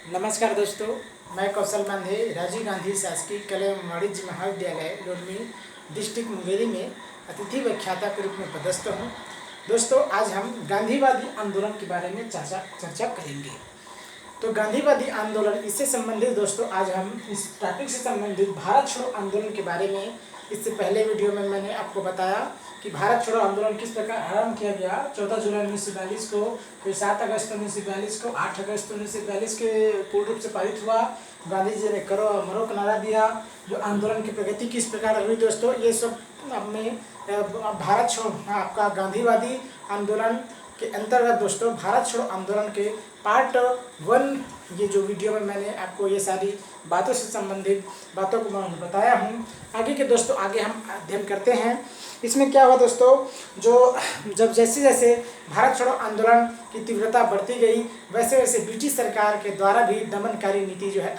नमस्कार दोस्तों, मैं कौशल मांझे राजीव गांधी शासकीय कला एवं वाणिज्य महाविद्यालय लोरमी डिस्ट्रिक्ट मुंगेरी में अतिथि व्याख्याता के रूप में पदस्थ हूँ। दोस्तों, आज हम गांधीवादी आंदोलन के बारे में चर्चा करेंगे। तो गांधीवादी आंदोलन, इससे संबंधित दोस्तों आज हम इस टॉपिक से संबंधित भारत छोड़ो आंदोलन के बारे में इससे पहले वीडियो में मैंने आपको बताया कि भारत छोड़ो आंदोलन किस प्रकार आरंभ किया गया। 14 जुलाई 1942 को, फिर 7 अगस्त 1942 को, 8 अगस्त 1942 के पूर्ण रूप से पारित हुआ। गांधी जी ने करो मरो का नारा दिया। जो आंदोलन की प्रगति किस प्रकार हुई दोस्तों, ये सब में भारत छोड़ो आपका गांधीवादी आंदोलन के अंतर्गत दोस्तों भारत छोड़ो आंदोलन के पार्ट 1 ये जो वीडियो में मैंने आपको ये सारी बातों से संबंधित बातों को मैं बताया हूँ। आगे के दोस्तों आगे हम अध्ययन करते हैं। इसमें क्या हुआ दोस्तों, जब जैसे जैसे भारत छोड़ो आंदोलन की तीव्रता बढ़ती गई, वैसे वैसे ब्रिटिश सरकार के द्वारा भी दमनकारी नीति जो है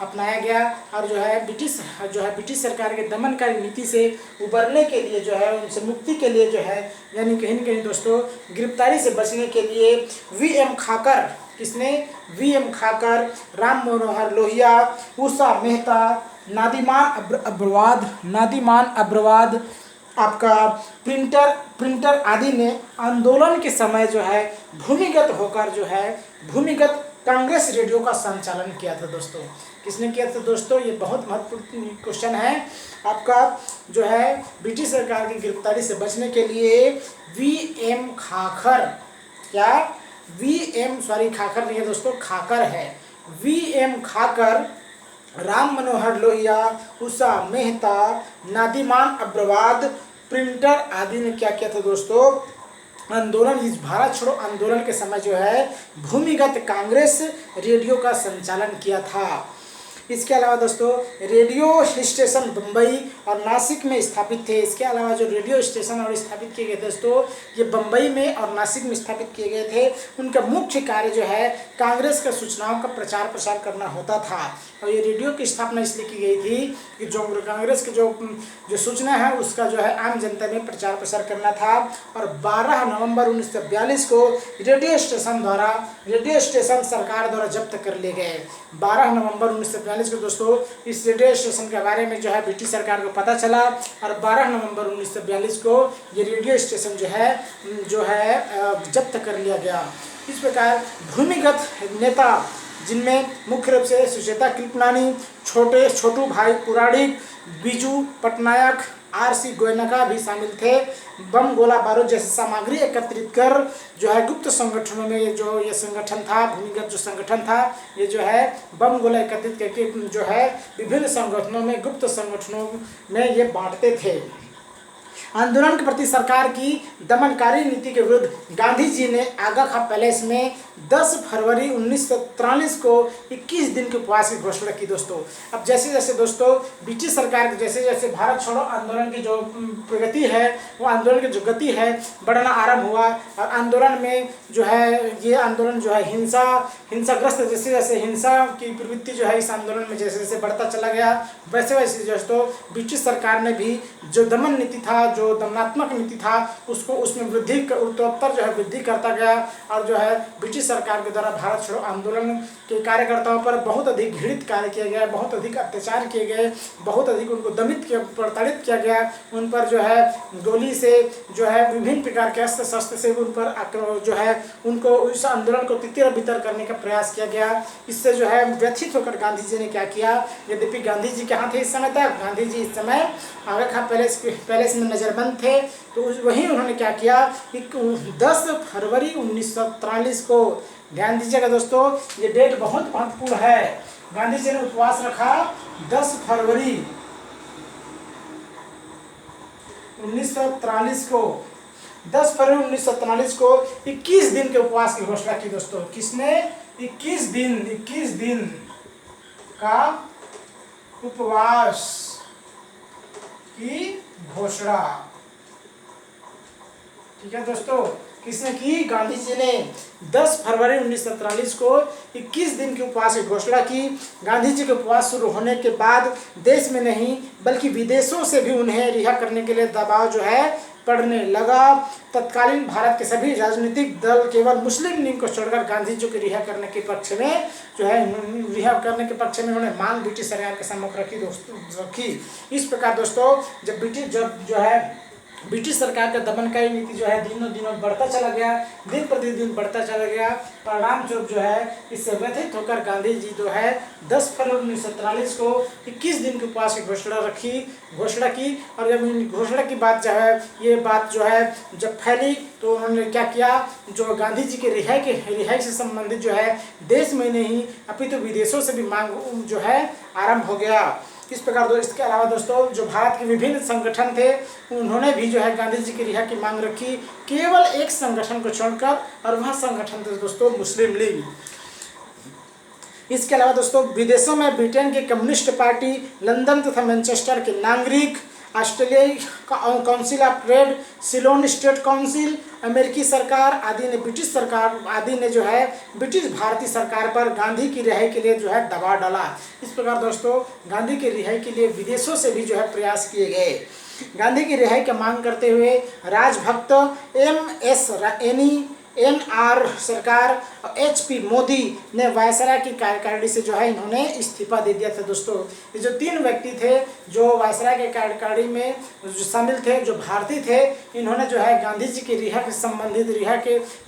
अपनाया गया। और जो है ब्रिटिश सरकार के दमनकारी नीति से उबरने के लिए जो है, उनसे मुक्ति के लिए जो है, यानी कहीं न कहीं दोस्तों गिरफ्तारी से बचने के लिए वी.एम. खाकर, किसने, वी.एम. खाकर, राम मनोहर लोहिया, उषा मेहता, नादिमान अग्रवाल आपका प्रिंटर आदि ने आंदोलन के समय जो है भूमिगत कांग्रेस रेडियो का संचालन किया था दोस्तों। किसने किया था दोस्तों, ये बहुत महत्वपूर्ण क्वेश्चन है आपका। जो है ब्रिटिश सरकार की गिरफ्तारी से बचने के लिए वी.एम. खाकर, क्या खाकर नहीं है दोस्तों, खाकर है। वी.एम. खाकर, राम मनोहर लोहिया, उषा मेहता, नादिमान अग्रवाल, प्रिंटर आदि ने क्या किया था दोस्तों, आंदोलन, इस भारत छोड़ो आंदोलन के समय जो है भूमिगत कांग्रेस रेडियो का संचालन किया था। इसके अलावा दोस्तों रेडियो स्टेशन बम्बई और नासिक में स्थापित थे। इसके अलावा जो रेडियो स्टेशन और स्थापित किए गए दोस्तों, ये बम्बई में और नासिक में स्थापित किए गए थे। उनका मुख्य कार्य जो है कांग्रेस का सूचनाओं का प्रचार प्रसार करना होता था। और ये रेडियो की स्थापना इसलिए की गई थी कि जो कांग्रेस की जो सूचना है उसका जो है आम जनता में प्रचार प्रसार करना था। और 12 नवंबर 1942 को रेडियो स्टेशन सरकार द्वारा जब्त कर लिए गए। 12 नवंबर 1942 को दोस्तों इस रेडियो स्टेशन के बारे में जो है ब्रिटिश सरकार को पता चला और 12 नवंबर 1942 को ये रेडियो स्टेशन जो है जब्त कर लिया गया। इस प्रकार भूमिगत नेता, जिनमें मुख्य रूप से सुचेता कृपलानी, छोटू भाई पुराणिक, बीजू पटनायक, आर.सी. गोयनका भी शामिल थे। बम गोला बारूद जैसी सामग्री एकत्रित कर जो है गुप्त संगठनों में जो ये संगठन था, भूमिगत जो संगठन था, ये जो है बम गोला एकत्रित करके जो है विभिन्न संगठनों में, गुप्त संगठनों में ये बांटते थे। आंदोलन के प्रति सरकार की दमनकारी नीति के विरुद्ध गांधी जी ने आगा खां पैलेस में 10 फरवरी 1943 को 21 दिन के उपवास की घोषणा की दोस्तों। अब जैसे जैसे दोस्तों ब्रिटिश सरकार जैसे जैसे भारत छोड़ो आंदोलन की जो प्रगति है, वो आंदोलन की जो गति है बढ़ना आरंभ हुआ। और आंदोलन में जो है ये आंदोलन जो है हिंसाग्रस्त, जैसे जैसे हिंसा की प्रवृत्ति जो है इस आंदोलन में जैसे जैसे बढ़ता चला गया, वैसे वैसे दोस्तों ब्रिटिश सरकार ने भी जो दमन नीति था, जो दमनात्मक नीति था, उसमें उत्तरोत्तर जो है वृद्धि करता गया। और जो है ब्रिटिश सरकार के द्वारा भारत छोड़ो आंदोलन के कार्यकर्ताओं पर बहुत अधिक घृणित कार्य किया गया, बहुत अधिक अत्याचार किए गए, बहुत अधिक उनको प्रताड़ित किया गया। उन पर जो है गोली से जो है विभिन्न प्रकार के अस्त्र शस्त्र से उन पर जो है उनको उस आंदोलन को तितर बितर करने का प्रयास किया गया। इससे जो है व्यथित होकर गांधी जी ने क्या किया, यद्यपि गांधी जी कहाँ थे इस समय तक, गांधी जी इस समय आगा खां पैलेस में नजरबंद थे। तो वहीं उन्होंने क्या किया, 10 फरवरी 1943 को, ध्यान दीजिएगा दोस्तों ये डेट बहुत महत्वपूर्ण है। गांधी जी ने उपवास रखा 10 फरवरी 1943 को, 10 फरवरी 1943 को 21 दिन के उपवास की घोषणा की दोस्तों। किसने, 21 दिन का उपवास की घोषणा। ठीक है दोस्तों, किसने की? गांधी जी ने 10 फरवरी 1943 को 21 दिन के उपवास की घोषणा की। गांधी जी के उपवास शुरू होने के बाद देश में नहीं बल्कि विदेशों से भी उन्हें रिहा करने के लिए दबाव जो है पड़ने लगा। तत्कालीन भारत के सभी राजनीतिक दल केवल मुस्लिम लीग को छोड़कर गांधी जी को रिहा करने के पक्ष में जो है रिहा करने के पक्ष में उन्होंने मांग ब्रिटिश सरकार के सम्मुख रखी। इस प्रकार दोस्तों जब जो है ब्रिटिश सरकार का दमनकारी नीति जो है दिनों दिनों बढ़ता चला गया, दिन प्रतिदिन बढ़ता चला गया। परिणाम स्वरूप जो है इससे व्यथित होकर गांधी जी जो है 10 फरवरी 1943 को 21 दिन के उपवास की घोषणा की। और जब घोषणा की बात जो है ये बात जो है जब फैली तो उन्होंने क्या किया? जो गांधी जी के रिहाई से संबंधित जो है देश में नहीं अपितु विदेशों से भी मांग जो है आरंभ हो गया। इस प्रकार इसके अलावा दोस्तों जो भारत के विभिन्न संगठन थे उन्होंने भी जो है गांधी जी की रिहा की मांग रखी, केवल एक संगठन को छोड़कर, और वह संगठन था दोस्तों मुस्लिम लीग। इसके अलावा दोस्तों विदेशों में ब्रिटेन की कम्युनिस्ट पार्टी, लंदन तथा मैनचेस्टर के नागरिक, ऑस्ट्रेलियाई council of trade, Ceylon state council, अमेरिकी सरकार आदि ने ब्रिटिश सरकार आदि ने जो है ब्रिटिश भारतीय सरकार पर गांधी की रिहाई के लिए जो है दबाव डाला। इस प्रकार दोस्तों गांधी की रिहाई के लिए विदेशों से भी जो है प्रयास किए गए। गांधी की रिहाई की मांग करते हुए राजभक्त MS NR सरकार और HP मोदी ने वायसराय की कार्यकारिणी से जो है इन्होंने इस्तीफा दे दिया था। दोस्तों ये जो 3 व्यक्ति थे जो वायसराय के कार्यकारिणी में जो शामिल थे, जो भारतीय थे, इन्होंने जो है गांधी जी की रिहा के संबंधित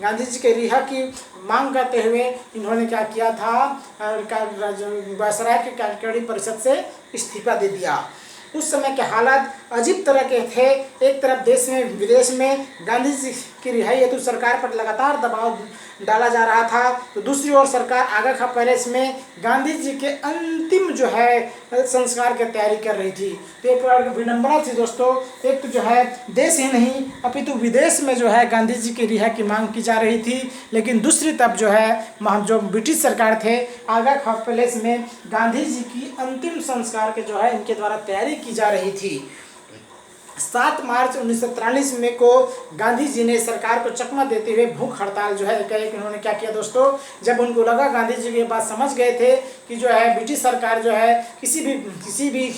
गांधी जी के रिहा की मांग करते हुए इन्होंने क्या किया था? वायसराय के कार्यकारिणी परिषद से इस्तीफा दे दिया। उस समय के हालात अजीब तरह के थे। एक तरफ देश में विदेश में गांधी जी की रिहाई हेतु सरकार पर लगातार दबाव डाला जा रहा था, तो दूसरी ओर सरकार आगा खा पैलेस में गांधी जी के अंतिम जो है संस्कार की तैयारी कर रही थी। तो एक विडंबना थी दोस्तों, एक तो जो है देश ही नहीं अपितु विदेश में जो है गांधी जी की रिहा की मांग की जा रही थी, लेकिन दूसरी तरफ जो है जो ब्रिटिश सरकार थे आगा खा पैलेस में गांधी जी की अंतिम संस्कार के जो है इनके द्वारा तैयारी की जा रही थी। 7 मार्च 1943 में को गांधी जी ने सरकार को चकमा देते हुए भूख हड़ताल जो है एकाएक इन्होंने क्या किया दोस्तों? जब उनको लगा गांधी जी की बात समझ गए थे कि जो है ब्रिटिश सरकार जो है किसी भी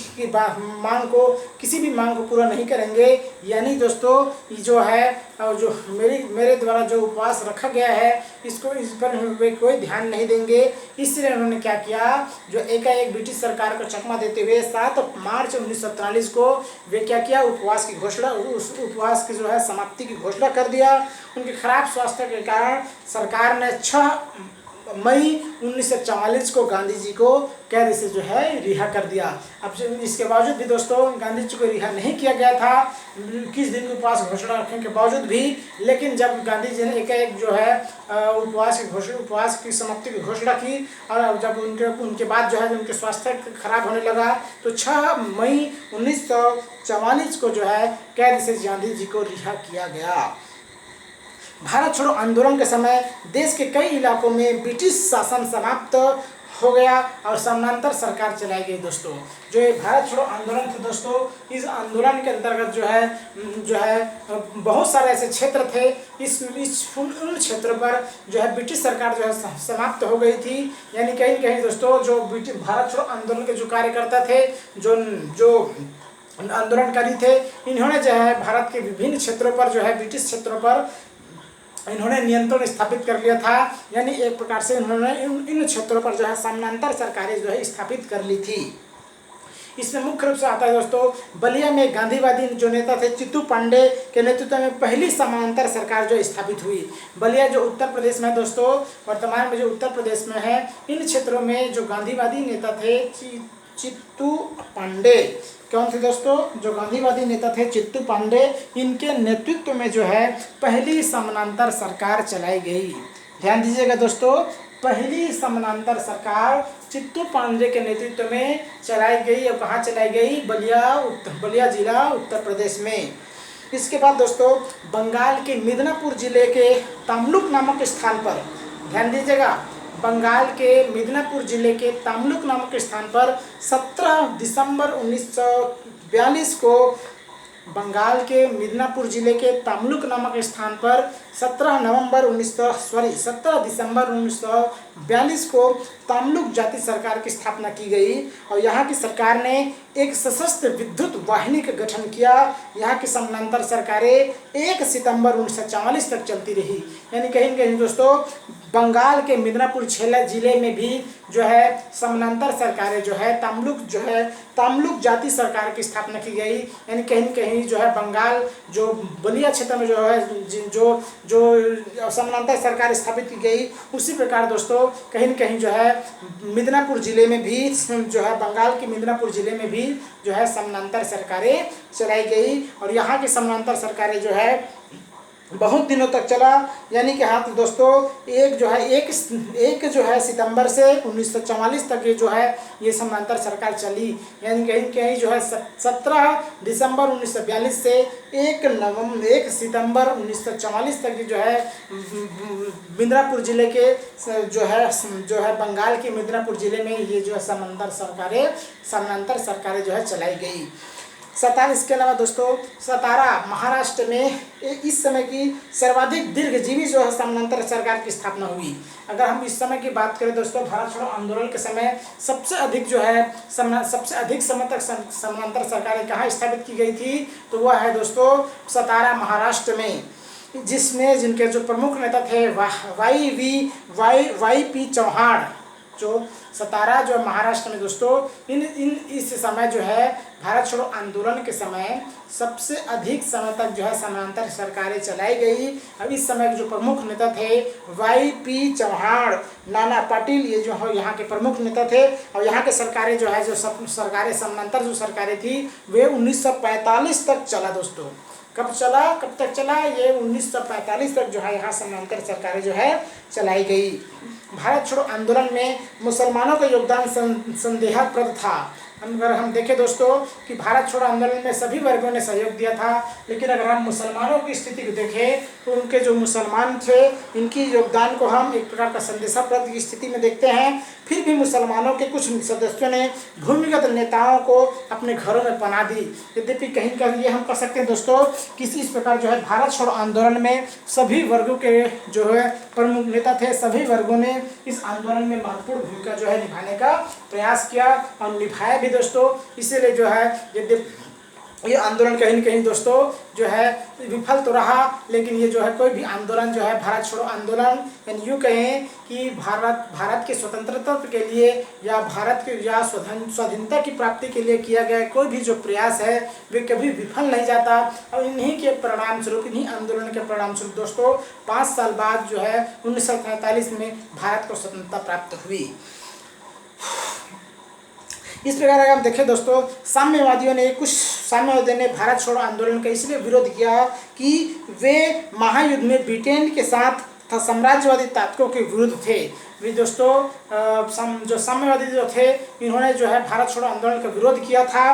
मांग को पूरा नहीं करेंगे, यानी दोस्तों ये जो है जो मेरे द्वारा जो उपवास रखा गया है इस पर वे कोई ध्यान नहीं देंगे, इसलिए उन्होंने क्या किया? जो एकाएक ब्रिटिश सरकार को चकमा देते हुए 7 मार्च 1943 को वे क्या किया? उस उपवास की जो है समाप्ति की घोषणा कर दिया। उनके खराब स्वास्थ्य के कारण सरकार ने 6 मई 1944 को गांधी जी को कैद से जो है रिहा कर दिया। अब इसके बावजूद भी दोस्तों गांधी जी को रिहा नहीं किया गया था 21 दिन के उपवास घोषणा रखने के बावजूद भी, लेकिन जब गांधी जी ने एकाएक जो है उपवास की समाप्ति की घोषणा की और जब उनके बाद जो है उनके स्वास्थ्य खराब होने लगा तो 6 मई 1944 को जो है कैद से गांधी जी को रिहा किया गया। भारत छोड़ो आंदोलन के समय देश के कई इलाकों में ब्रिटिश शासन समाप्त हो गया और समानांतर सरकार चलाई गई। दोस्तों जो ये भारत छोड़ो आंदोलन थे दोस्तों, इस आंदोलन के अंतर्गत जो है बहुत सारे ऐसे क्षेत्र थे, उन क्षेत्रों पर जो है ब्रिटिश सरकार जो है समाप्त हो गई थी। यानी कहीं कहीं दोस्तों जो भारत छोड़ो आंदोलन के जो कार्यकर्ता थे, जो आंदोलनकारी थे, इन्होंने जो है भारत के विभिन्न क्षेत्रों पर जो है ब्रिटिश क्षेत्रों पर इन्होंने नियंत्रण स्थापित कर लिया था। यानी एक प्रकार से इन्होंने इन क्षेत्रों पर जो है समानांतर सरकारें जो है स्थापित कर ली थी। इसमें मुख्य रूप से आता है दोस्तों बलिया में गांधीवादी जो नेता थे चित्तू पांडे के नेतृत्व में पहली समानांतर सरकार जो स्थापित हुई। बलिया जो उत्तर प्रदेश में दोस्तों वर्तमान में जो उत्तर प्रदेश में है, इन क्षेत्रों में जो गांधीवादी नेता थे चित्तू पांडे, कौन थे दोस्तों? जो गांधीवादी नेता थे चित्तू पांडे, इनके नेतृत्व में जो है पहली समानांतर सरकार चलाई गई। ध्यान दीजिएगा दोस्तों, पहली समानांतर चित्तू पांडे के नेतृत्व में चलाई गई। और कहाँ चलाई गई? बलिया जिला उत्तर प्रदेश में। इसके बाद दोस्तों बंगाल के मिदनापुर जिले के तमलुक नामक स्थान पर, ध्यान दीजिएगा, बंगाल के मिदनापुर जिले के तमलुक नामक स्थान पर 17 दिसंबर 1942 को बंगाल के मिदनापुर जिले के तमलुक नामक स्थान पर 17 दिसंबर 1942 को तमलुक जाति सरकार की स्थापना की गई और यहाँ की सरकार ने एक सशस्त्र विद्युत वाहिनी का गठन किया। यहाँ की समानांतर सरकारें 1 सितंबर 1944 तक चलती रही। यानी कहीं न कहीं दोस्तों बंगाल के मिदनापुर जिले में भी जो है समानांतर सरकारें जो है तमलुक जाति सरकार की स्थापना की गई। यानी कहीं न कहीं जो है बंगाल जो बलिया क्षेत्र में जो है जो समानांतर सरकार स्थापित की गई, उसी प्रकार दोस्तों कहीं न कहीं जो है मिदनापुर जिले में भी जो है बंगाल के मिदनापुर जिले में भी जो है समानांतर सरकारें चलाई गई। और यहाँ की समानांतर सरकारें जो है बहुत दिनों तक चला। यानी कि हाँ दोस्तों एक जो है सितंबर से 1944 तक ये समानांतर सरकार चली। यानी कहीं कहीं जो है 17 दिसंबर 1942 से 1 सितंबर 1944 तक जो है मिदनापुर जिले के जो है बंगाल के मिदनापुर जिले में ये जो है समानांतर सरकारें जो है चलाई गई। इसके अलावा दोस्तों सतारा महाराष्ट्र में इस समय की सर्वाधिक दीर्घजीवी जो है समानांतर सरकार की स्थापना हुई। अगर हम इस समय की बात करें दोस्तों, भारत छोड़ो आंदोलन के समय सबसे अधिक समय तक समानांतर सरकारें कहाँ स्थापित की गई थी, तो वह है दोस्तों सतारा महाराष्ट्र में, जिसमें जिनके जो प्रमुख नेता थे वाई पी चौहान। जो सतारा जो महाराष्ट्र में दोस्तों इस समय जो है भारत छोड़ो आंदोलन के समय सबसे अधिक समय तक जो है समानांतर सरकारें चलाई गई। अब इस समय के जो प्रमुख नेता थे वाई पी चौहान, नाना पाटिल, ये जो है यहाँ के प्रमुख नेता थे। और यहाँ के सरकारें जो है समानांतर जो सरकारें थी वे 1945 तक चला दोस्तों। कब तक चला? ये 1945 तक जो है यहाँ समानांतर सरकारें जो है चलाई गई। भारत छोड़ो आंदोलन में मुसलमानों का योगदान संदेहास्पद था। अगर हम देखें दोस्तों कि भारत छोड़ो आंदोलन में सभी वर्गों ने सहयोग दिया था, लेकिन अगर हम मुसलमानों की स्थिति को देखें तो उनके जो मुसलमान थे इनकी योगदान को हम एक प्रकार का संदेहास्पद की स्थिति में देखते हैं। फिर भी मुसलमानों के कुछ सदस्यों ने भूमिगत नेताओं को अपने घरों में पनाह दी। यद्यपि कहीं ये हम कह सकते हैं दोस्तों कि इस प्रकार जो है भारत छोड़ो आंदोलन में सभी वर्गों के जो है प्रमुख नेता थे, सभी वर्गों ने इस आंदोलन में महत्वपूर्ण भूमिका जो है निभाने का प्रयास किया और निभाया भी दोस्तों। इसीलिए जो है यद्यपि ये आंदोलन कहीं न कहीं दोस्तों जो है विफल तो रहा, लेकिन ये जो है कोई भी आंदोलन जो है भारत छोड़ो आंदोलन, यानी यूँ कहें कि भारत के स्वतंत्रता के लिए या भारत के स्वाधीनता की प्राप्ति के लिए किया गया कोई भी जो प्रयास है वे कभी विफल नहीं जाता। और इन्हीं के परिणाम स्वरूप, इन्हीं आंदोलन के परिणाम स्वरूप दोस्तों 5 साल बाद जो है 1947 में भारत को स्वतंत्रता प्राप्त हुई। इस प्रकार अगर हम देखें दोस्तों, साम्यवादियों ने भारत छोड़ो आंदोलन का इसलिए विरोध किया कि वे महायुद्ध में ब्रिटेन के साथ तथा साम्राज्यवादी ताकतों के विरुद्ध थे। वे दोस्तों जो साम्यवादी जो थे इन्होंने जो है भारत छोड़ो आंदोलन का विरोध किया था।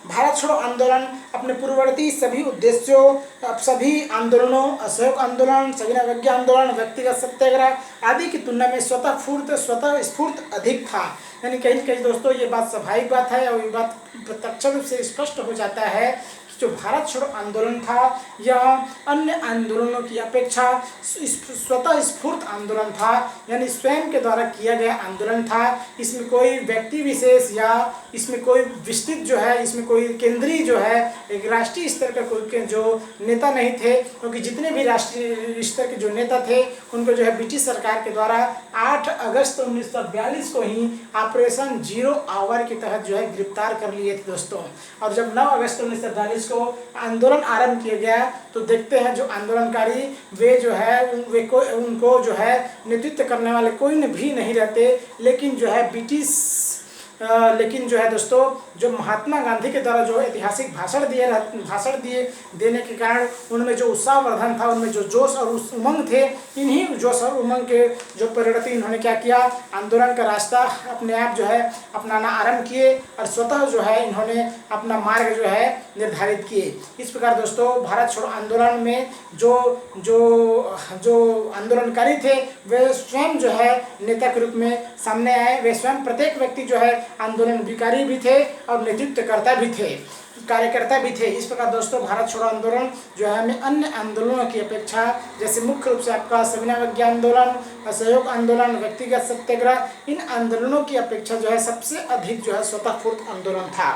भारत छोड़ो आंदोलन अपने पूर्ववर्ती सभी उद्देश्यों, सभी आंदोलनों, असहयोग आंदोलन, सविनय आंदोलन, व्यक्तिगत सत्याग्रह आदि की तुलना में स्वतः स्फूर्त अधिक था। यानी कहीं कहीं दोस्तों ये बात स्वाभाविक बात है और ये बात प्रत्यक्ष रूप से स्पष्ट हो जाता है जो भारत छोड़ो आंदोलन था यह अन्य आंदोलनों की अपेक्षा स्वतः स्फूर्त आंदोलन था, यानी स्वयं के द्वारा किया गया आंदोलन था। इसमें कोई व्यक्ति विशेष या इसमें कोई विस्तृत जो है, इसमें कोई केंद्रीय जो है एक राष्ट्रीय स्तर का कोई जो नेता नहीं थे, क्योंकि जितने भी राष्ट्रीय स्तर के जो नेता थे उनको जो है ब्रिटिश सरकार के द्वारा 8 अगस्त 1942 को ही ऑपरेशन जीरो आवर के तहत जो है गिरफ्तार कर लिए थे दोस्तों। और जब 9 अगस्त 1942 को आंदोलन आरंभ किया गया तो देखते हैं जो आंदोलनकारी वे जो है उनको जो है नेतृत्व करने वाले कोई भी नहीं रहते, लेकिन जो है दोस्तों जो महात्मा गांधी के द्वारा जो ऐतिहासिक भाषण देने के कारण उनमें जो उत्साहवर्धन था, उनमें जो जोश और उमंग थे, इन्हीं जोश और उमंग के जो परिणति इन्होंने क्या किया, आंदोलन का रास्ता अपने आप जो है अपनाना आरंभ किए और स्वतः जो है इन्होंने अपना मार्ग जो है निर्धारित किए। इस प्रकार दोस्तों भारत छोड़ो आंदोलन में जो आंदोलनकारी थे वे स्वयं जो है नेता के रूप में सामने आए। वे स्वयं प्रत्येक व्यक्ति जो है आंदोलनकारी भी थे और नेतृत्वकर्ता भी थे। कार्यकर्ता भी थे। इस प्रकार दोस्तों भारत छोड़ो आंदोलन जो है हमें अन्य आंदोलनों की अपेक्षा, जैसे मुख्य रूप से आपका सविनय अवज्ञा आंदोलन, असहयोग आंदोलन, व्यक्तिगत सत्याग्रह, इन आंदोलनों की अपेक्षा जो है सबसे अधिक जो है स्वतःस्फूर्त आंदोलन था।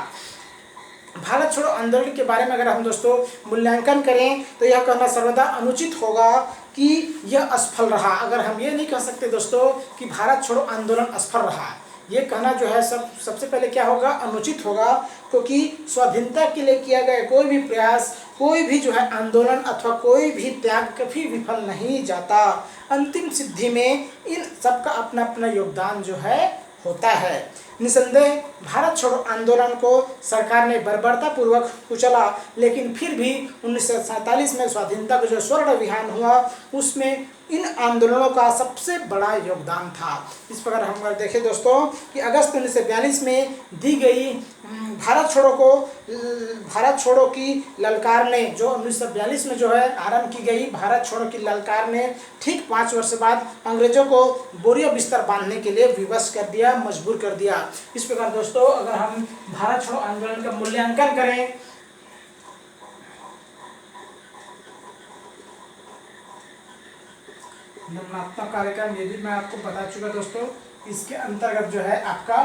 भारत छोड़ो आंदोलन के बारे में अगर हम दोस्तों मूल्यांकन करें तो यह कहना सर्वदा अनुचित होगा कि यह असफल रहा। अगर हम ये नहीं कह सकते दोस्तों कि भारत छोड़ो आंदोलन असफल रहा, ये कहना जो है सबसे पहले क्या होगा, अनुचित होगा, क्योंकि स्वाधीनता के लिए किया गया कोई भी प्रयास, कोई भी जो है आंदोलन अथवा कोई भी त्याग कभी विफल नहीं जाता। अंतिम सिद्धि में इन सबका अपना अपना योगदान जो है होता है। निसंदेह भारत छोड़ो आंदोलन को सरकार ने बर्बरतापूर्वक कुचला, लेकिन फिर भी 1947 में स्वाधीनता का जो स्वर्ण विहान हुआ उसमें इन आंदोलनों का सबसे बड़ा योगदान था। इस प्रकार हम अगर देखें दोस्तों कि अगस्त 1942 में दी गई भारत छोड़ो की ललकार ने, जो 1942 में जो है आरंभ की गई भारत छोड़ो की ललकार ने ठीक 5 वर्ष बाद अंग्रेजों को बोरियों बिस्तर बांधने के लिए विवश कर दिया, मजबूर कर दिया। इस प्रकार दोस्तों अगर हम भारत छोड़ो आंदोलन का मूल्यांकन करें निम्नात्मक कार्यक्रम, ये भी मैं आपको बता चुका दोस्तों। इसके अंतर्गत जो है आपका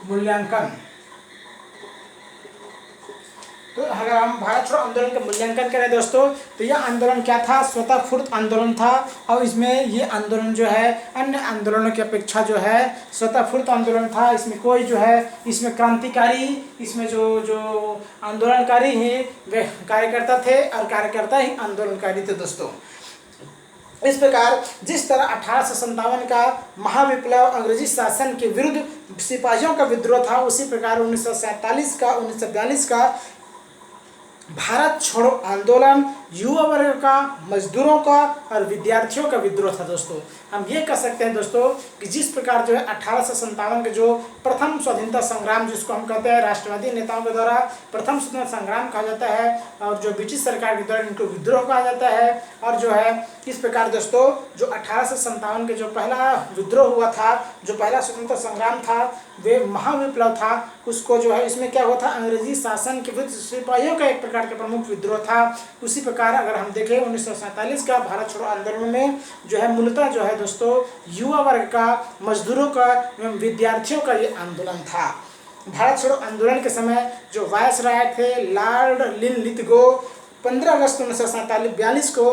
मूल्यांकन, तो अगर हम भारत छोड़ो आंदोलन का मूल्यांकन करें दोस्तों तो यह आंदोलन क्या था, स्वतःस्फूर्त आंदोलन था। और इसमें ये आंदोलन जो है अन्य आंदोलनों की अपेक्षा जो है स्वतःस्फूर्त आंदोलन था। इसमें कोई जो है इसमें क्रांतिकारी, इसमें जो आंदोलनकारी हैं वे कार्यकर्ता थे और कार्यकर्ता ही आंदोलनकारी थे दोस्तों। इस प्रकार जिस तरह 1857 का महाविप्लव अंग्रेजी शासन के विरुद्ध सिपाहियों का विद्रोह था, उसी प्रकार 1947 का 1942 का भारत छोड़ो आंदोलन युवा वर्ग का, मजदूरों का और विद्यार्थियों का विद्रोह था दोस्तों। हम ये कह सकते हैं दोस्तों कि जिस प्रकार जो है 1857 के जो प्रथम स्वाधीनता संग्राम, जिसको हम कहते हैं राष्ट्रवादी नेताओं के द्वारा प्रथम स्वतंत्रता संग्राम कहा जाता है, और जो ब्रिटिश सरकार के द्वारा इनको विद्रोह कहा जाता है, और जो है इस प्रकार दोस्तों जो 1857 के जो पहला विद्रोह हुआ था, जो पहला स्वतंत्रता संग्राम था, वे महाविप्लव था, उसको जो है इसमें क्या हुआ था, अंग्रेजी शासन के विरुद्ध सिपाहियों का एक प्रकार का प्रमुख विद्रोह था। उसी प्रकार अगर हम देखें 1947 का भारत छोड़ो आंदोलन में जो है मूलतः जो है दोस्तों युवा वर्ग का, मजदूरों का एवं विद्यार्थियों का ये आंदोलन था। भारत छोड़ो आंदोलन के समय जो वायसराय थे लॉर्ड लिनलिथगो 15 अगस्त 1942 को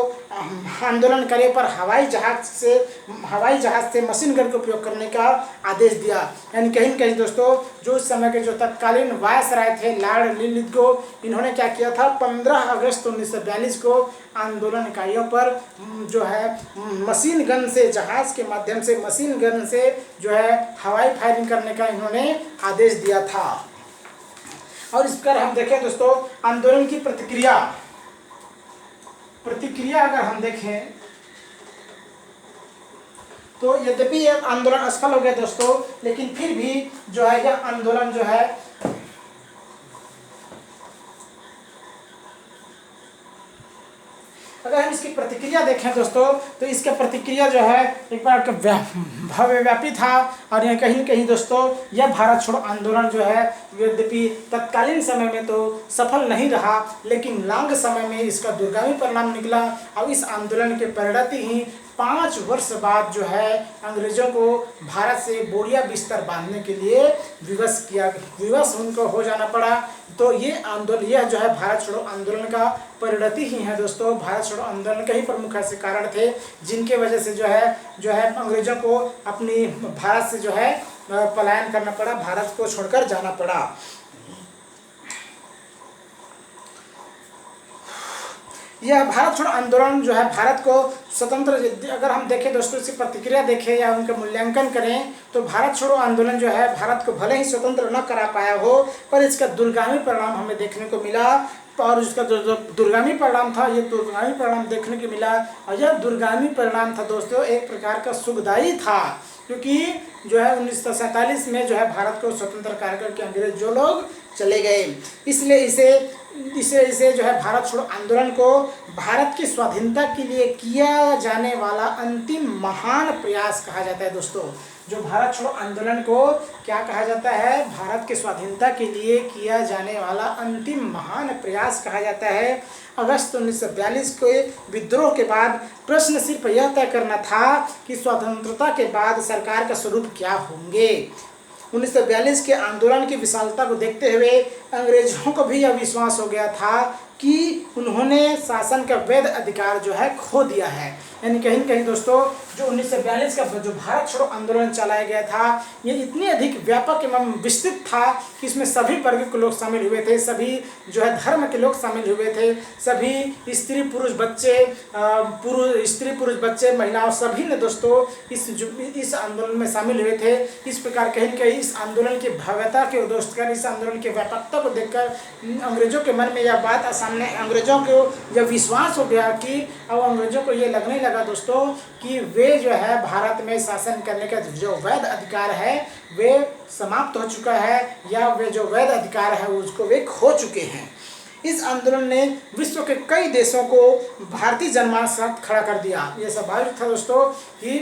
आंदोलनकारियों पर हवाई जहाज से मशीन गन का उपयोग करने का आदेश दिया। यानी कहीं न कहीं दोस्तों जो उस समय के जो तत्कालीन वायसराय थे लॉर्ड लिनलिथगो, इन्होंने क्या किया था, 15 अगस्त 1942 को आंदोलनकारियों पर जो है मशीन गन से, जहाज के माध्यम से मशीन गन से जो है हवाई फायरिंग करने का इन्होंने आदेश दिया था। और इस पर हम देखें दोस्तों आंदोलन की प्रतिक्रिया अगर हम देखें तो यद्यपि यह आंदोलन असफल हो गया दोस्तों, लेकिन फिर भी जो है यह आंदोलन जो है अगर हम इसकी प्रतिक्रिया देखें दोस्तों तो इसका प्रतिक्रिया जो है एक बार भव्यव्यापी था। और यह कहीं न कहीं दोस्तों यह भारत छोड़ो आंदोलन जो है यद्यपि तत्कालीन समय में तो सफल नहीं रहा, लेकिन लॉन्ग समय में इसका दूरगामी परिणाम निकला। और इस आंदोलन के परिणति ही 5 वर्ष बाद जो है अंग्रेजों को भारत से बोरिया बिस्तर बांधने के लिए विवश उनको हो जाना पड़ा। तो ये यह जो है भारत छोड़ो आंदोलन का परिणति ही है दोस्तों। भारत छोड़ो आंदोलन के ही प्रमुख ऐसे कारण थे जिनके वजह से जो है अंग्रेजों को अपनी भारत से जो है पलायन करना पड़ा, भारत को छोड़कर जाना पड़ा। यह भारत छोड़ो आंदोलन जो है भारत को स्वतंत्र, अगर हम देखें दोस्तों इसकी प्रतिक्रिया देखें या उनका मूल्यांकन करें तो भारत छोड़ो आंदोलन जो है भारत को भले ही स्वतंत्र न करा पाया हो, पर इसका दूरगामी परिणाम हमें देखने को मिला। और इसका जो दूरगामी परिणाम था, ये दूरगामी परिणाम देखने को मिला। और यह दूरगामी परिणाम था दोस्तों एक प्रकार का सुखदायी था, क्योंकि जो है 1947 में जो है भारत को स्वतंत्र कर के अंग्रेज जो लोग चले गए, इसलिए इसे इसे जो है भारत छोड़ो आंदोलन को भारत की स्वाधीनता के लिए किया जाने वाला अंतिम महान प्रयास कहा जाता है दोस्तों। जो भारत छोड़ो आंदोलन को क्या कहा जाता है? भारत की स्वाधीनता के लिए किया जाने वाला अंतिम महान प्रयास कहा जाता है। अगस्त 1942 के विद्रोह के बाद प्रश्न सिर्फ यह तय करना था कि स्वतंत्रता के बाद सरकार का स्वरूप क्या होंगे। 1942 के आंदोलन की विशालता को देखते हुए अंग्रेजों को भी यह विश्वास हो गया था कि उन्होंने शासन का वैध अधिकार जो है खो दिया है। यानी कहीं न कहीं दोस्तों जो 1942 का जो भारत छोड़ो आंदोलन चलाया गया था ये इतनी अधिक व्यापक एवं विस्तृत था कि इसमें सभी वर्ग के लोग शामिल हुए थे, सभी जो है धर्म के लोग शामिल हुए थे, सभी स्त्री पुरुष बच्चे महिलाओं सभी ने दोस्तों इस आंदोलन में शामिल हुए थे। इस प्रकार कहीं न कहीं इस आंदोलन की भव्यता के दोस्त कर इस आंदोलन की व्यापकता को देखकर अंग्रेजों के मन में यह बात सामने अंग्रेजों को यह विश्वास हो गया कि अब अंग्रेजों को ये लगने लगा दोस्तों कि वे जो है भारत में शासन करने का जो वैध अधिकार है वे समाप्त हो चुका है, या वे जो वैध अधिकार है उसको वे खो चुके हैं। इस आंदोलन ने विश्व के कई देशों को भारतीय जनमानस के साथ खड़ा कर दिया। ये स्वाभाविक था दोस्तों कि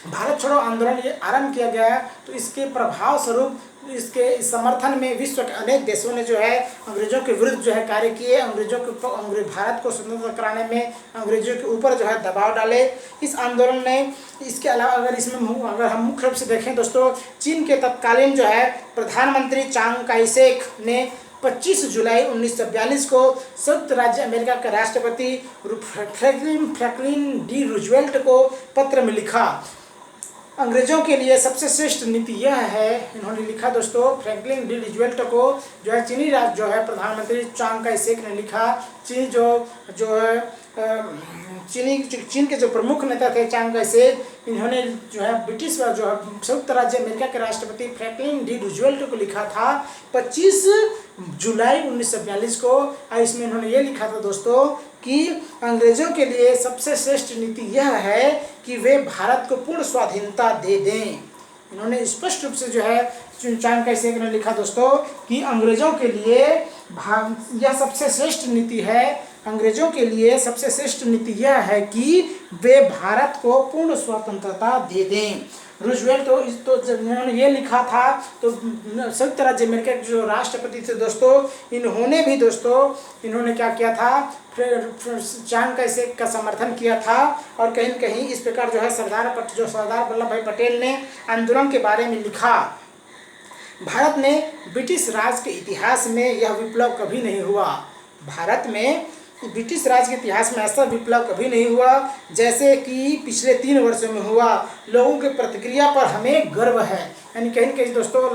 भारत छोड़ो आंदोलन ये आरंभ किया गया तो इसके प्रभाव स्वरूप इसके समर्थन में विश्व के अनेक देशों ने जो है अंग्रेजों के विरुद्ध जो है कार्य किए। भारत को स्वतंत्र कराने में अंग्रेजों के ऊपर जो है दबाव डाले। इस आंदोलन ने इसके अलावा अगर हम मुख्य रूप से देखें दोस्तों, चीन के तत्कालीन जो है प्रधानमंत्री चांग काई शेक ने 25 जुलाई 1942 को संयुक्त राज्य अमेरिका के राष्ट्रपति फ्रैंकलिन डी रूजवेल्ट को पत्र में लिखा। अंग्रेजों के लिए सबसे श्रेष्ठ नीति यह है, इन्होंने लिखा दोस्तों फ्रैंकलिन डी रूजवेल्ट को जो है चीनी राष्ट्र जो है प्रधानमंत्री चांग काई शेक ने लिखा। चीन के जो प्रमुख नेता थे चांग काई शेक, इन्होंने जो है ब्रिटिश जो है संयुक्त राज्य अमेरिका के राष्ट्रपति फ्रैंकलिन डी रूजवेल्ट को लिखा था 25 जुलाई 1942 को। और इसमें इन्होंने ये लिखा था दोस्तों कि अंग्रेजों के लिए सबसे श्रेष्ठ नीति यह है कि वे भारत को पूर्ण स्वाधीनता दे दें। इन्होंने स्पष्ट रूप से जो है चांग काई शेक ने लिखा दोस्तों कि अंग्रेजों के लिए यह सबसे श्रेष्ठ नीति है, अंग्रेजों के लिए सबसे श्रेष्ठ नीति यह है कि वे भारत को पूर्ण स्वतंत्रता दे दें। रूजवेल्ट तो जब इन्होंने ये लिखा था तो संयुक्त राज्य अमेरिका के जो राष्ट्रपति थे दोस्तों, इन्होंने क्या किया था, चांग काई शेक का समर्थन किया था। और कहीं न कहीं इस प्रकार जो है सरदार वल्लभ भाई पटेल ने आंदोलन के बारे में लिखा। भारत में ब्रिटिश राज के इतिहास में यह विप्लव कभी नहीं हुआ। भारत में ब्रिटिश राज के इतिहास में ऐसा विप्लव कभी नहीं हुआ जैसे कि पिछले 3 वर्षों में हुआ। लोगों की प्रतिक्रिया पर हमें गर्व है। यानी कहीं न कहीं दोस्तों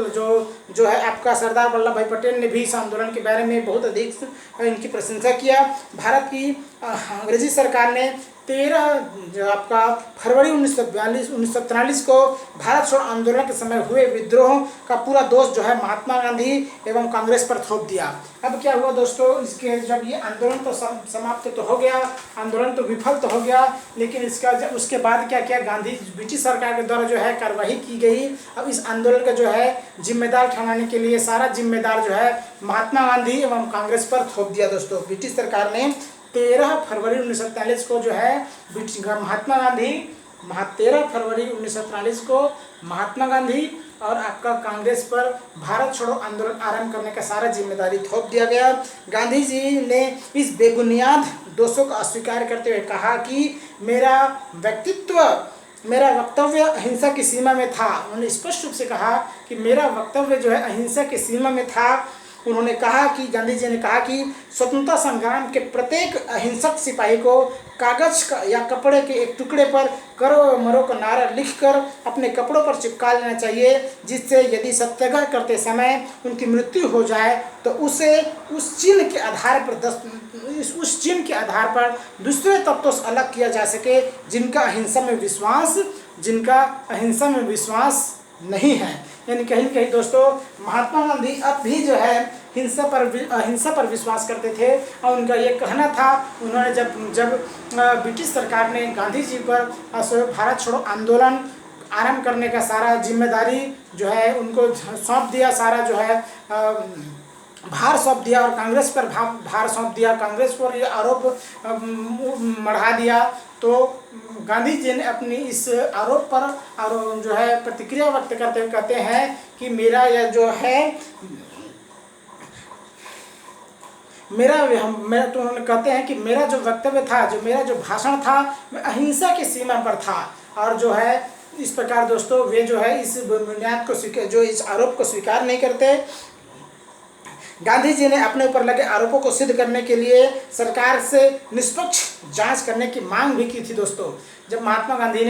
जो है आपका सरदार वल्लभ भाई पटेल ने भी इस आंदोलन के बारे में बहुत अधिक इनकी प्रशंसा किया। भारत की अंग्रेजी सरकार ने 13 फरवरी 1943 को भारत छोड़ो आंदोलन के समय हुए विद्रोह का पूरा दोष जो है महात्मा गांधी एवं कांग्रेस पर थोप दिया। अब क्या हुआ दोस्तों, इसके जब ये आंदोलन तो समाप्त तो हो गया, आंदोलन तो विफल तो हो गया, लेकिन उसके बाद क्या किया, ब्रिटिश सरकार के द्वारा जो है कार्रवाई की गई। अब इस आंदोलन का जो है जिम्मेदार ठहराने के लिए सारा जिम्मेदार जो है महात्मा गांधी एवं कांग्रेस पर थोप दिया दोस्तों। ब्रिटिश सरकार ने 13 फरवरी 1943 को जो है 13 फरवरी 1943 को महात्मा गांधी और आपका कांग्रेस पर भारत छोड़ो आंदोलन आरंभ करने का सारा जिम्मेदारी थोप दिया गया। गांधी जी ने इस बेबुनियाद दोषों का अस्वीकार करते हुए कहा कि मेरा वक्तव्य अहिंसा की सीमा में था। उन्होंने स्पष्ट रूप से कहा कि मेरा वक्तव्य जो है अहिंसा की सीमा में था। उन्होंने कहा कि गांधी जी ने कहा कि स्वतंत्रता संग्राम के प्रत्येक अहिंसक सिपाही को कागज का या कपड़े के एक टुकड़े पर करो मरो का नारा लिखकर अपने कपड़ों पर चिपका लेना चाहिए, जिससे यदि सत्याग्रह करते समय उनकी मृत्यु हो जाए तो उसे उस चिन्ह के आधार पर दूसरे तत्वों से अलग किया जा सके जिनका अहिंसा में विश्वास नहीं है। यानी कहीं कहीं दोस्तों महात्मा गांधी अब भी जो है अहिंसा पर विश्वास करते थे। और उनका ये कहना था, उन्होंने जब ब्रिटिश सरकार ने गांधी जी पर भारत छोड़ो आंदोलन आरंभ करने का सारा जिम्मेदारी जो है उनको सौंप दिया, सारा जो है भार सौंप दिया और कांग्रेस पर भार सौंप दिया, कांग्रेस पर ये आरोप मढ़ा दिया। तो गांधी जी ने अपनी इस आरोप पर जो है प्रतिक्रिया व्यक्त करते हुए कहते हैं कि मेरा यह जो है तो उन्होंने कहते हैं कि मेरा जो वक्तव्य था, जो मेरा जो भाषण था, मैं अहिंसा की सीमा पर था। और जो है इस प्रकार दोस्तों वे जो है इस बुनियाद को जो इस आरोप को स्वीकार नहीं करते। गांधी जी ने अपने ऊपर लगे आरोपों को सिद्ध करने के लिए सरकार से निष्पक्ष जांच करने की मांग भी की थी दोस्तों। जब महात्मा गांधी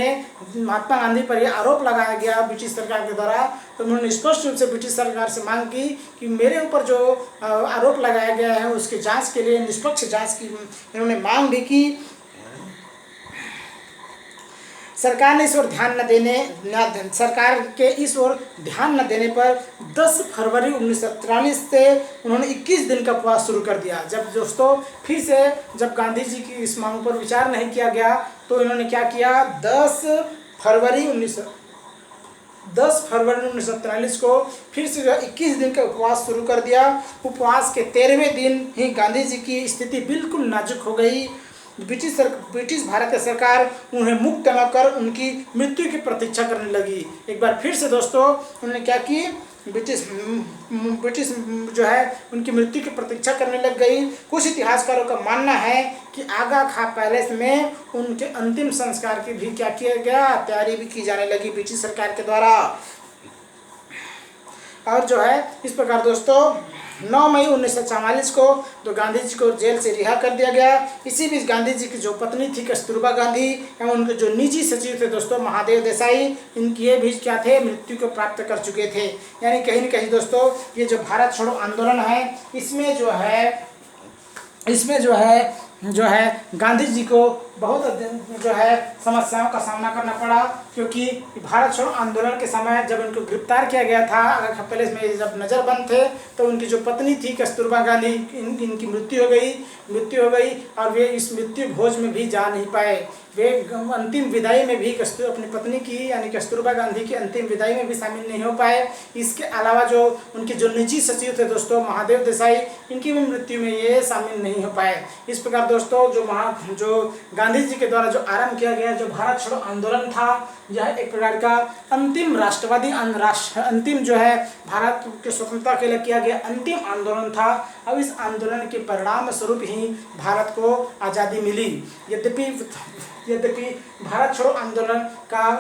पर यह आरोप लगाया गया ब्रिटिश सरकार के द्वारा, तो उन्होंने स्पष्ट रूप से ब्रिटिश सरकार से मांग की कि मेरे ऊपर जो आरोप लगाया गया है उसकी जांच के लिए निष्पक्ष जांच की इन्होंने मांग भी की। सरकार के इस ओर ध्यान न देने पर 10 फरवरी 1943 से उन्होंने 21 दिन का उपवास शुरू कर दिया। जब दोस्तों फिर से जब गांधी जी की इस मांग पर विचार नहीं किया गया, तो इन्होंने क्या किया, 10 फरवरी 1943 को फिर से 21 दिन का उपवास शुरू कर दिया। उपवास के 13वें दिन ही गांधी जी की स्थिति बिल्कुल नाजुक हो गई। ब्रिटिश भारतीय सरकार उन्हें मुक्त न कर उनकी मृत्यु की प्रतीक्षा करने लगी। एक बार फिर से दोस्तों उन्होंने क्या की, ब्रिटिश जो है उनकी मृत्यु की प्रतीक्षा करने लग गई। कुछ इतिहासकारों का मानना है कि आगा खां पैलेस में उनके अंतिम संस्कार की भी क्या किया गया, तैयारी भी की जाने लगी ब्रिटिश सरकार के द्वारा। और जो है इस प्रकार दोस्तों 9 मई 1944 को तो गांधी जी को जेल से रिहा कर दिया गया। इसी बीच गांधी जी की जो पत्नी थी कस्तूरबा गांधी एवं उनके जो निजी सचिव थे दोस्तों महादेव देसाई, इनकी ये भी क्या थे, मृत्यु को प्राप्त कर चुके थे। यानी कहीं न कहीं दोस्तों ये जो भारत छोड़ो आंदोलन है इसमें जो है गांधी जी को बहुत जो है समस्याओं का सामना करना पड़ा, क्योंकि भारत छोड़ो आंदोलन के समय जब उनको गिरफ्तार किया गया था, आगा खां पैलेस में जब नज़रबंद थे, तो उनकी जो पत्नी थी कस्तूरबा गांधी इनकी मृत्यु हो गई और वे इस मृत्यु भोज में भी जा नहीं पाए। वे अंतिम विदाई में भी अपनी पत्नी की यानी कस्तूरबा गांधी की अंतिम विदाई में भी शामिल नहीं हो पाए। इसके अलावा जो उनके जो निजी सचिव थे दोस्तों महादेव देसाई, इनकी भी मृत्यु में ये शामिल नहीं हो पाए। इस प्रकार दोस्तों जो गांधी जी के द्वारा जो आरंभ किया गया जो भारत छोड़ो आंदोलन था, यह एक प्रकार का अंतिम राष्ट्रवादी अंतिम जो है भारत की स्वतंत्रता के लिए किया गया अंतिम आंदोलन था। अब इस आंदोलन के परिणाम स्वरूप ही भारत को आज़ादी मिली। यद्यपि भारत छोड़ो आंदोलन का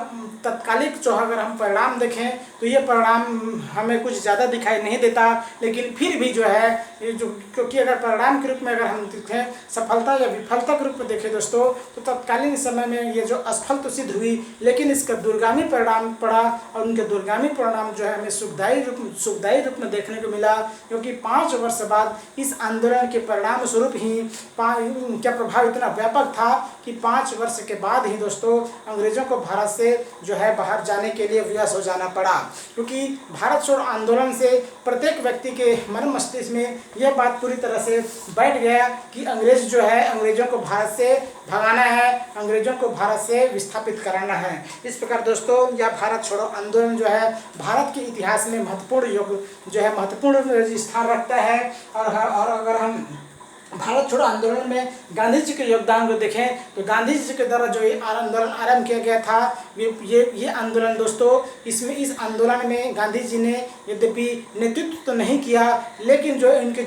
तत्कालिक जो अगर हम परिणाम देखें तो ये परिणाम हमें कुछ ज़्यादा दिखाई नहीं देता, लेकिन फिर भी जो है ये जो क्योंकि अगर परिणाम के रूप में अगर हम देखें सफलता या विफलता के रूप में देखें दोस्तों, तो तत्कालीन समय में ये जो असफल तो सिद्ध हुई, लेकिन इसका दूरगामी परिणाम पड़ा और उनके दूरगामी परिणाम जो है हमें सुखदायी रूप में देखने को मिला, क्योंकि 5 वर्ष बाद इस आंदोलन के परिणाम स्वरूप ही क्या प्रभाव इतना व्यापक था कि 5 वर्ष के बाद ही दोस्तों अंग्रेजों को भारत से जो है बाहर जाने के लिए विवश हो जाना पड़ा। क्योंकि भारत छोड़ो आंदोलन से प्रत्येक व्यक्ति के मन मस्तिष्क में यह बात पूरी तरह से बैठ गया कि अंग्रेज जो है अंग्रेजों को भारत से भगाना है, अंग्रेजों को भारत से विस्थापित कराना है। इस प्रकार दोस्तों यह भारत छोड़ो आंदोलन जो है भारत के इतिहास में महत्वपूर्ण स्थान रखता है। और अगर हम भारत छोड़ो आंदोलन में गांधी जी के योगदान को देखें तो गांधी जी के द्वारा जो ये आंदोलन आरंभ किया गया था, ये आंदोलन दोस्तों इस आंदोलन में गांधी जी ने यद्यपि नेतृत्व तो नहीं किया, लेकिन जो उनके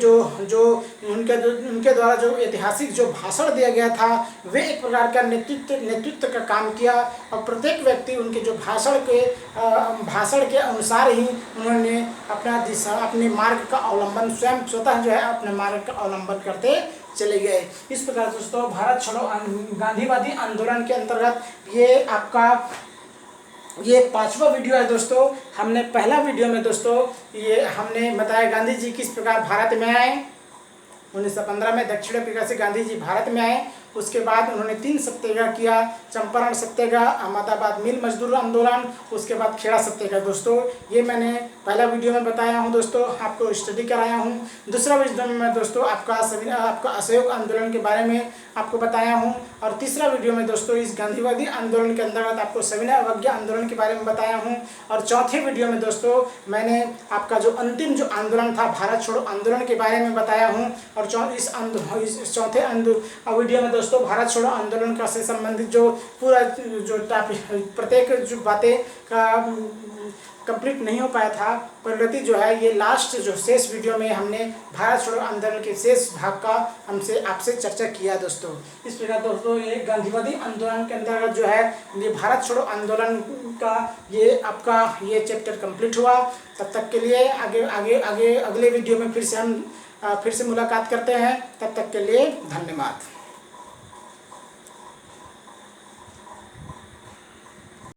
द्वारा जो ऐतिहासिक जो भाषण दिया गया था वे एक प्रकार का नेतृत्व का काम किया। और प्रत्येक व्यक्ति उनके जो भाषण के अनुसार ही उन्होंने अपने मार्ग का अवलंबन स्वतः जो है अपने मार्ग का अवलंबन करते चले गए। इस प्रकार दोस्तों भारत छोड़ो गांधीवादी आंदोलन के अंतर्गत ये 5वां वीडियो है दोस्तों। हमने पहला वीडियो में दोस्तों ये हमने बताया गांधी जी किस प्रकार भारत में आए। 1915 में दक्षिण अफ्रीका से गांधी जी भारत में आए। उसके बाद उन्होंने 3 सत्याग्रह किया, चंपारण सत्याग्रह, अहमदाबाद मिल मजदूर आंदोलन, उसके बाद खेड़ा सत्याग्रह। दोस्तों ये मैंने पहला वीडियो में बताया हूँ दोस्तों, आपको स्टडी कराया हूँ। दूसरा वीडियो में दोस्तों आपका असहयोग आंदोलन के बारे में आपको बताया हूँ, और तीसरा वीडियो में दोस्तों इस गांधीवादी आंदोलन के अंतर्गत आपको सविनय अवज्ञा आंदोलन के बारे में बताया हूँ, और चौथे वीडियो में दोस्तों मैंने आपका जो अंतिम जो आंदोलन था भारत छोड़ो आंदोलन के बारे में बताया हूँ। और इस चौथे वीडियो में दोस्तों भारत छोड़ो आंदोलन का से संबंधित जो पूरा जो टॉपिक प्रत्येक जो बातें का कंप्लीट नहीं हो पाया था, परिणति जो है ये लास्ट जो शेष वीडियो में हमने भारत छोड़ो आंदोलन के शेष भाग का आपसे चर्चा किया दोस्तों। इस प्रकार दोस्तों ये गांधीवादी आंदोलन के अंतर्गत जो है ये भारत छोड़ो आंदोलन का ये आपका ये चैप्टर कंप्लीट हुआ। तब तक के लिए अगले वीडियो में फिर से मुलाकात करते हैं। तब तक के लिए धन्यवाद।